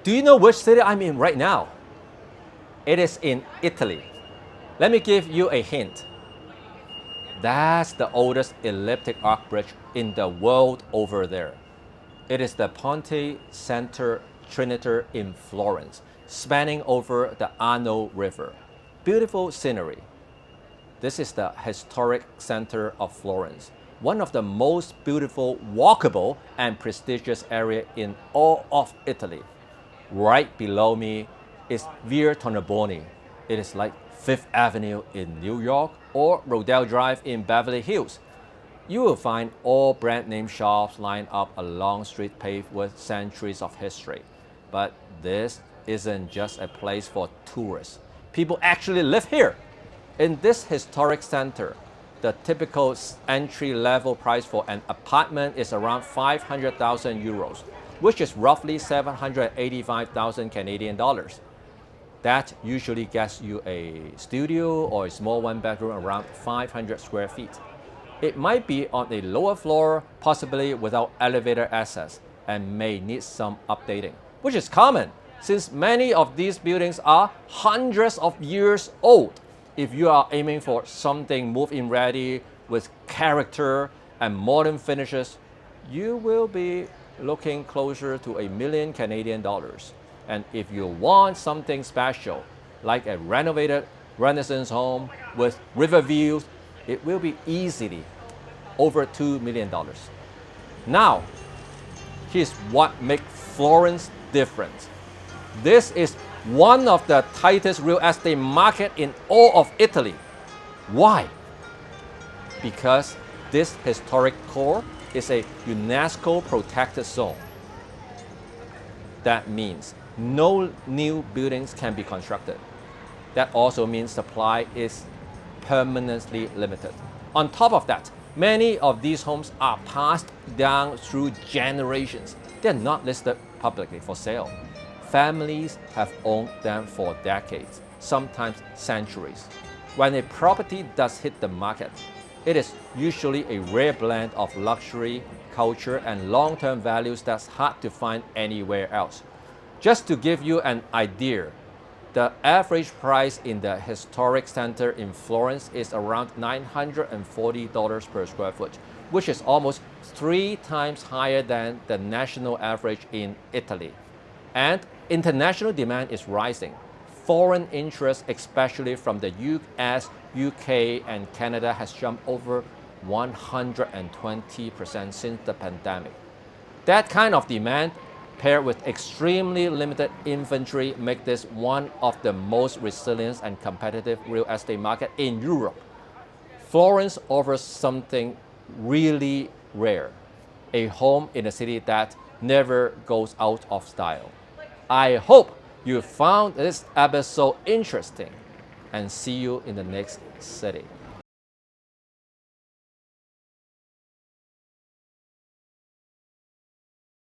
Do you know which city I'm in right now? It is in Italy. Let me give you a hint. That's the oldest elliptic arch bridge in the world over there. It is the Ponte Santa Trinita in Florence, spanning over the Arno River. Beautiful scenery. This is the historic center of Florence, one of the most beautiful, walkable, and prestigious areas in all of Italy. Right below me is Via Tornabuoni. It is like Fifth Avenue in New York or Rodeo Drive in Beverly Hills. You will find all brand name shops lined up along street paved with centuries of history. But this isn't just a place for tourists. People actually live here. In this historic center, the typical entry-level price for an apartment is around 500,000 euros, which is roughly 785,000 Canadian dollars. That usually gets you a studio or a small one-bedroom around 500 square feet. It might be on a lower floor, possibly without elevator access, and may need some updating, which is common since many of these buildings are hundreds of years old. If you are aiming for something move-in ready with character and modern finishes, you will be looking closer to $1 million Canadian dollars. And if you want something special, like a renovated Renaissance home with river views, it will be easily over $2 million. Now, here's what makes Florence different. This is one of the tightest real estate market in all of Italy. Why? Because this historic core is a UNESCO protected zone. That means no new buildings can be constructed. That also means supply is permanently limited. On top of that, many of these homes are passed down through generations. They're not listed publicly for sale. Families have owned them for decades, sometimes centuries. When a property does hit the market, it is usually a rare blend of luxury, culture, and long-term values that's hard to find anywhere else. Just to give you an idea, the average price in the historic center in Florence is around $940 per square foot, which is almost 3 times higher than the national average in Italy. And international demand is rising. Foreign interest, especially from the US, UK, and Canada, has jumped over 120% since the pandemic. That kind of demand, paired with extremely limited inventory, make this one of the most resilient and competitive real estate market in Europe. Florence offers something really rare, a home in a city that never goes out of style. I hope you found this episode interesting, and see you in the next city.